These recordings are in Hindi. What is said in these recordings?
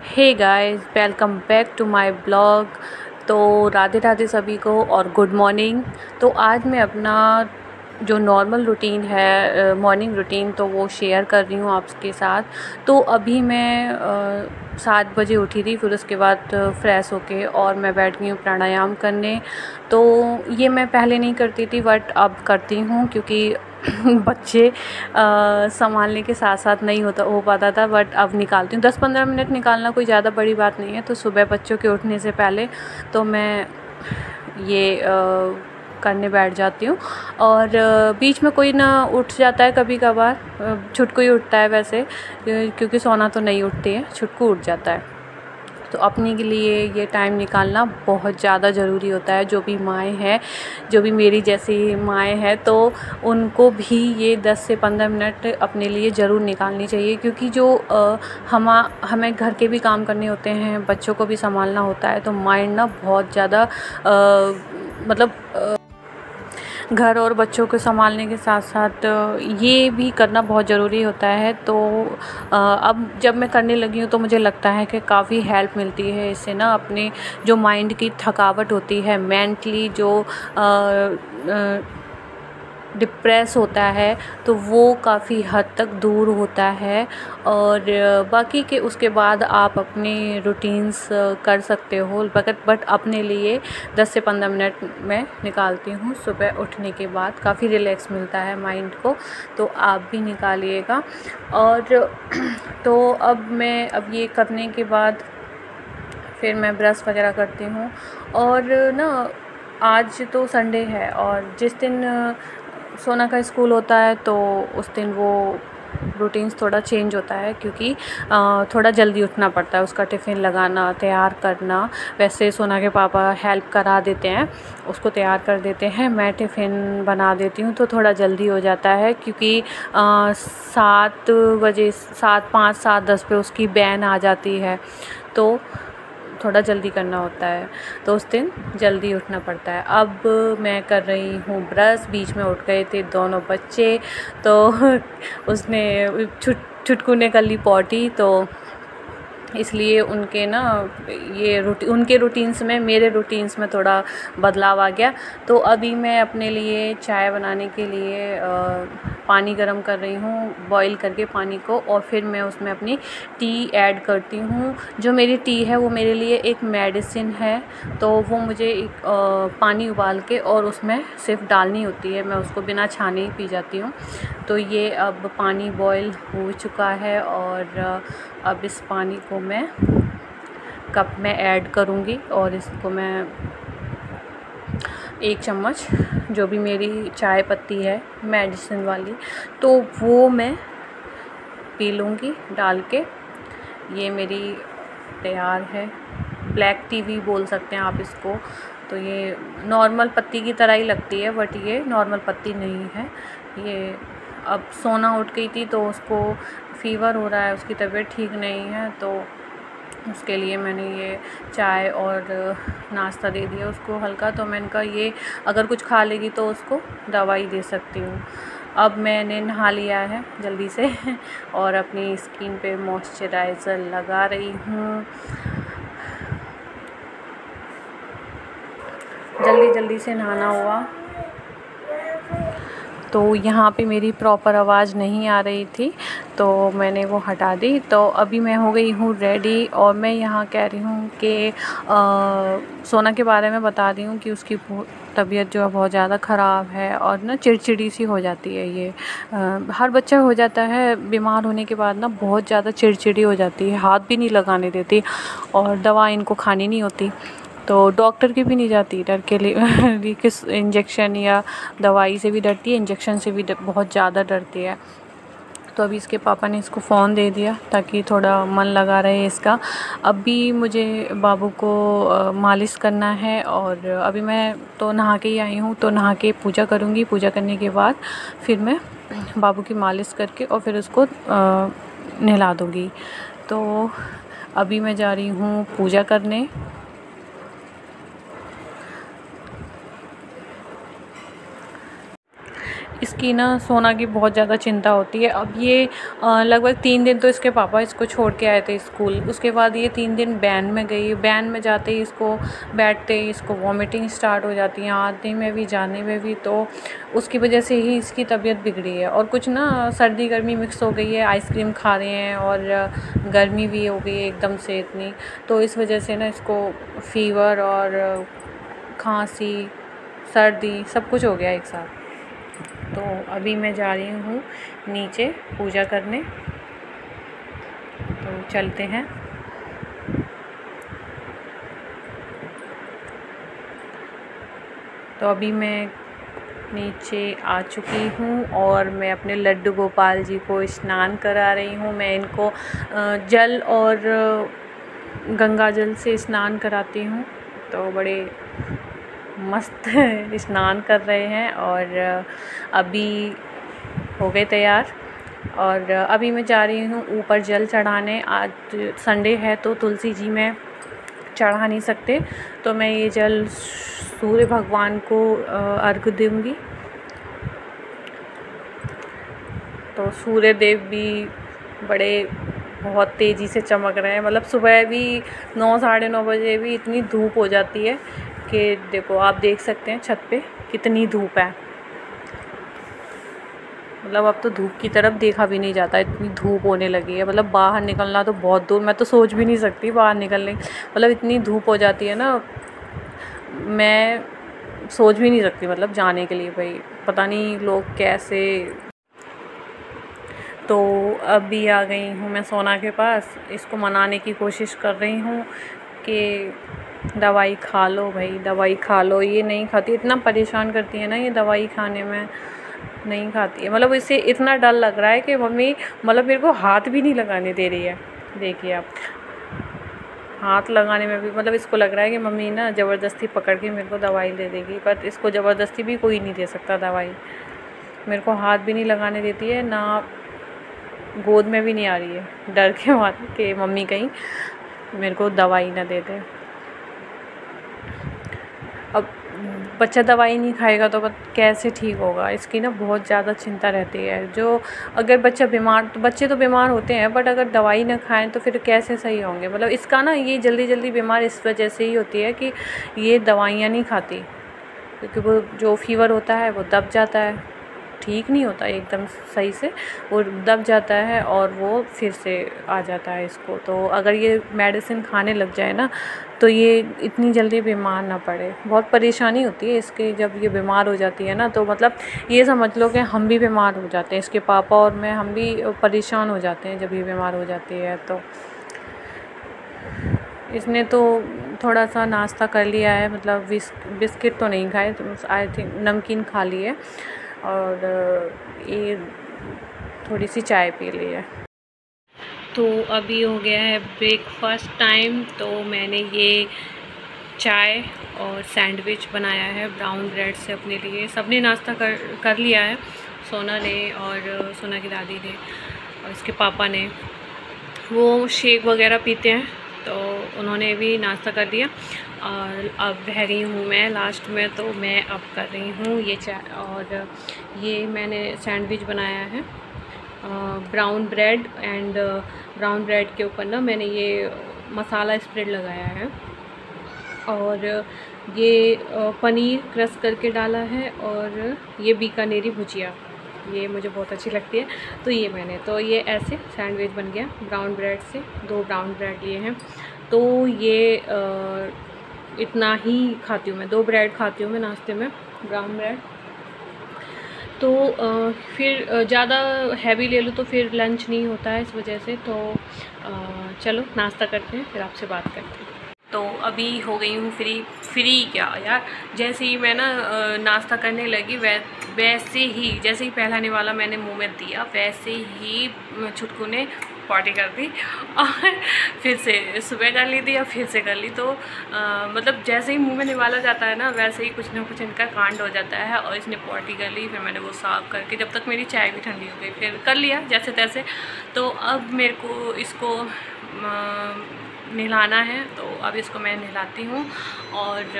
Hey guys, welcome back to my blog. तो राधे राधे सभी को और गुड मॉर्निंग। तो आज मैं अपना जो नॉर्मल रूटीन है, मॉर्निंग रूटीन, तो वो शेयर कर रही हूँ आपके साथ। तो अभी मैं 7 बजे उठी थी, फिर उसके बाद फ्रेश होके और मैं बैठ गई हूँ प्राणायाम करने। तो ये मैं पहले नहीं करती थी बट अब करती हूँ, क्योंकि बच्चे संभालने के साथ साथ नहीं हो पाता था, बट अब निकालती हूँ। 10-15 मिनट निकालना कोई ज़्यादा बड़ी बात नहीं है। तो सुबह बच्चों के उठने से पहले तो मैं ये करने बैठ जाती हूँ। और बीच में कोई ना उठ जाता है, कभी कभार छुटकू ही उठता है वैसे, क्योंकि सोना तो नहीं उठती है, छुटकू उठ जाता है। तो अपने के लिए ये टाइम निकालना बहुत ज़्यादा ज़रूरी होता है। जो भी माएँ हैं, जो भी मेरी जैसी माएँ हैं, तो उनको भी ये 10 से 15 मिनट अपने लिए ज़रूर निकालनी चाहिए, क्योंकि जो हमें घर के भी काम करने होते हैं, बच्चों को भी संभालना होता है, तो माइंड ना बहुत ज़्यादा मतलब घर और बच्चों को संभालने के साथ साथ ये भी करना बहुत ज़रूरी होता है। तो अब जब मैं करने लगी हूँ तो मुझे लगता है कि काफ़ी हेल्प मिलती है इससे ना। अपने जो माइंड की थकावट होती है, मेंटली जो डिप्रेस होता है, तो वो काफ़ी हद तक दूर होता है। और बाकी के उसके बाद आप अपने रूटीन्स कर सकते हो, बट अपने लिए 10 से 15 मिनट मैं निकालती हूँ सुबह उठने के बाद। काफ़ी रिलैक्स मिलता है माइंड को, तो आप भी निकालिएगा। और तो अब ये करने के बाद फिर मैं ब्रश वगैरह करती हूँ। और ना, आज तो संडे है और जिस दिन सोना का स्कूल होता है तो उस दिन वो रूटीन्स थोड़ा चेंज होता है, क्योंकि थोड़ा जल्दी उठना पड़ता है, उसका टिफ़िन लगाना, तैयार करना। वैसे सोना के पापा हेल्प करा देते हैं, उसको तैयार कर देते हैं, मैं टिफ़िन बना देती हूँ, तो थोड़ा जल्दी हो जाता है। क्योंकि 7 बजे, 7:05, 7:10 पे उसकी वैन आ जाती है, तो थोड़ा जल्दी करना होता है, तो उस दिन जल्दी उठना पड़ता है। अब मैं कर रही हूँ ब्रश। बीच में उठ गए थे दोनों बच्चे, तो उसने छुटकू ने कर ली पॉटी, तो इसलिए उनके ना उनके रूटीन्स में, मेरे रूटीन्स में थोड़ा बदलाव आ गया। तो अभी मैं अपने लिए चाय बनाने के लिए पानी गर्म कर रही हूँ, बॉईल करके पानी को, और फिर मैं उसमें अपनी टी ऐड करती हूँ। जो मेरी टी है वो मेरे लिए एक मेडिसिन है, तो वो मुझे एक पानी उबाल के और उसमें सिर्फ डालनी होती है, मैं उसको बिना छाने ही पी जाती हूँ। तो ये अब पानी बॉईल हो चुका है और अब इस पानी को मैं कप में ऐड करूँगी, और इसको मैं 1 चम्मच, जो भी मेरी चाय पत्ती है मेडिसिन वाली, तो वो मैं पी लूँगी डाल के। ये मेरी तैयार है, ब्लैक टी भी बोल सकते हैं आप इसको। तो ये नॉर्मल पत्ती की तरह ही लगती है, बट ये नॉर्मल पत्ती नहीं है। ये अब सोना उठ गई थी तो उसको फ़ीवर हो रहा है, उसकी तबीयत ठीक नहीं है, तो उसके लिए मैंने ये चाय और नाश्ता दे दिया उसको हल्का। तो मैंने कहा ये अगर कुछ खा लेगी तो उसको दवाई दे सकती हूँ। अब मैंने नहा लिया है जल्दी से और अपनी स्किन पे मॉइस्चराइज़र लगा रही हूँ। जल्दी से नहाना हुआ, तो यहाँ पे मेरी प्रॉपर आवाज़ नहीं आ रही थी, तो मैंने वो हटा दी। तो अभी मैं हो गई हूँ रेडी, और मैं यहाँ कह रही हूँ कि सोना के बारे में बता रही हूँ कि उसकी तबीयत जो है बहुत ज़्यादा ख़राब है, और ना चिड़चिड़ी सी हो जाती है। ये हर बच्चा हो जाता है बीमार होने के बाद ना, बहुत ज़्यादा चिड़चिड़ी हो जाती है, हाथ भी नहीं लगाने देती, और दवा इनको खानी नहीं होती, तो डॉक्टर की भी नहीं जाती डर के लिए किस इंजेक्शन या दवाई से भी डरती है, इंजेक्शन से भी बहुत ज़्यादा डरती है। तो अभी इसके पापा ने इसको फ़ोन दे दिया ताकि थोड़ा मन लगा रहे इसका। अभी मुझे बाबू को मालिश करना है, और अभी मैं तो नहा के ही आई हूँ, तो नहा के पूजा करूँगी। पूजा करने के बाद फिर मैं बाबू की मालिश करके और फिर उसको नहला दूँगी। तो अभी मैं जा रही हूँ पूजा करने। इसकी ना सोना की बहुत ज़्यादा चिंता होती है। अब ये लगभग 3 दिन तो इसके पापा इसको छोड़ के आए थे स्कूल। उसके बाद ये 3 दिन वैन में गई। वैन में जाते ही इसको बैठते ही इसको वॉमिटिंग स्टार्ट हो जाती है, आने में भी जाने में भी। तो उसकी वजह से ही इसकी तबीयत बिगड़ी है। और कुछ ना सर्दी गर्मी मिक्स हो गई है, आइसक्रीम खा रहे हैं और गर्मी भी हो गई है एकदम से इतनी, तो इस वजह से ना इसको फ़ीवर और खांसी सर्दी सब कुछ हो गया एक साथ। तो अभी मैं जा रही हूँ नीचे पूजा करने, तो चलते हैं। तो अभी मैं नीचे आ चुकी हूँ और मैं अपने लड्डू गोपाल जी को स्नान करा रही हूँ। मैं इनको जल और गंगा जल से स्नान कराती हूँ। तो बड़े मस्त स्नान कर रहे हैं और अभी हो गए तैयार। और अभी मैं जा रही हूँ ऊपर जल चढ़ाने। आज संडे है तो तुलसी जी में चढ़ा नहीं सकते, तो मैं ये जल सूर्य भगवान को अर्घ दूँगी। तो सूर्य देव भी बड़े बहुत तेज़ी से चमक रहे हैं। मतलब सुबह भी 9 साढ़े 9 बजे भी इतनी धूप हो जाती है कि देखो आप देख सकते हैं छत पे कितनी धूप है। मतलब अब तो धूप की तरफ देखा भी नहीं जाता, इतनी धूप होने लगी है। मतलब बाहर निकलना तो बहुत दूर, मैं तो सोच भी नहीं सकती बाहर निकलने। मतलब इतनी धूप हो जाती है ना, मैं सोच भी नहीं सकती मतलब जाने के लिए। भाई पता नहीं लोग कैसे। तो अभी आ गई हूँ मैं सोना के पास। इसको मनाने की कोशिश कर रही हूँ कि दवाई खा लो भाई, दवाई खा लो। ये नहीं खाती, इतना परेशान करती है ना ये दवाई खाने में, नहीं खाती है। मतलब इसे इतना डर लग रहा है कि मम्मी मतलब मेरे को हाथ भी नहीं लगाने दे रही है। देखिए आप, हाथ लगाने में भी मतलब इसको लग रहा है कि मम्मी ना ज़बरदस्ती पकड़ के मेरे को दवाई दे देगी, पर इसको ज़बरदस्ती भी कोई नहीं दे सकता दवाई। मेरे को हाथ भी नहीं लगाने देती है, ना गोद में भी नहीं आ रही है, डर के मारे कि मम्मी कहीं मेरे को दवाई ना दे दे। अब बच्चा दवाई नहीं खाएगा तो कैसे ठीक होगा। इसकी ना बहुत ज़्यादा चिंता रहती है। जो अगर बच्चा बीमार, तो बच्चे तो बीमार होते हैं, बट अगर दवाई ना खाएं तो फिर कैसे सही होंगे। मतलब इसका ना ये जल्दी जल्दी बीमार इस वजह से ही होती है कि ये दवाइयाँ नहीं खाती, क्योंकि वो जो फ़ीवर होता है वो दब जाता है, ठीक नहीं होता एकदम सही से, वो दब जाता है और वो फिर से आ जाता है इसको। तो अगर ये मेडिसिन खाने लग जाए ना तो ये इतनी जल्दी बीमार ना पड़े। बहुत परेशानी होती है इसके जब ये बीमार हो जाती है ना, तो मतलब ये समझ लो कि हम भी बीमार हो जाते हैं, इसके पापा और मैं, हम भी परेशान हो जाते हैं जब ये बीमार हो जाती है। तो इसने तो थोड़ा सा नाश्ता कर लिया है, मतलब बिस्किट तो नहीं खाए, तो आई थिंक नमकीन खा ली है और ये थोड़ी सी चाय पी ली है। तो अभी हो गया है ब्रेकफास्ट टाइम। तो मैंने ये चाय और सैंडविच बनाया है ब्राउन ब्रेड से अपने लिए। सबने नाश्ता कर लिया है, सोना ने और सोना की दादी ने और इसके पापा ने। वो शेक वगैरह पीते हैं तो उन्होंने भी नाश्ता कर लिया और अब रह गई हूँ मैं लास्ट में। तो मैं अब कर रही हूँ ये चाय, और ये मैंने सैंडविच बनाया है brown bread and brown bread के ऊपर ना मैंने ये मसाला स्प्रेड लगाया है और ये पनीर क्रश करके डाला है और ये बीकानेरी भुजिया, ये मुझे बहुत अच्छी लगती है। तो ये मैंने, तो ये ऐसे सैंडविच बन गया ब्राउन ब्रेड से। 2 ब्राउन ब्रेड लिए हैं, तो ये इतना ही खाती हूँ मैं, 2 ब्रेड खाती हूँ मैं नाश्ते में, ब्राउन ब्रेड। तो फिर ज़्यादा हैवी ले लूँ तो फिर लंच नहीं होता है इस वजह से। तो चलो नाश्ता करते हैं फिर आपसे बात करते हैं। तो अभी हो गई हूँ फ्री क्या यार, जैसे ही मैं ना नाश्ता करने लगी वैसे ही जैसे ही पहला निवाला मैंने मुंह में दिया वैसे ही छुटकू ने पॉटी कर दी और फिर से सुबह कर ली थी या फिर से कर ली। तो मतलब जैसे ही मुंह में निवाला जाता है ना वैसे ही कुछ ना कुछ इनका कांड हो जाता है और इसने पॉटी कर ली। फिर मैंने वो साफ करके, जब तक मेरी चाय भी ठंडी हो गई, फिर कर लिया जैसे तैसे। तो अब मेरे को इसको नहलाना है, तो अब इसको मैं नहलाती हूँ। और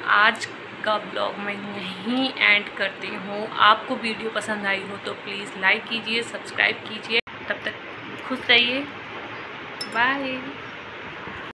आज का ब्लॉग मैं यहीं एंड करती हूँ। आपको वीडियो पसंद आई हो तो प्लीज़ लाइक कीजिए, सब्सक्राइब कीजिए। तब तक खुश रहिए, बाय।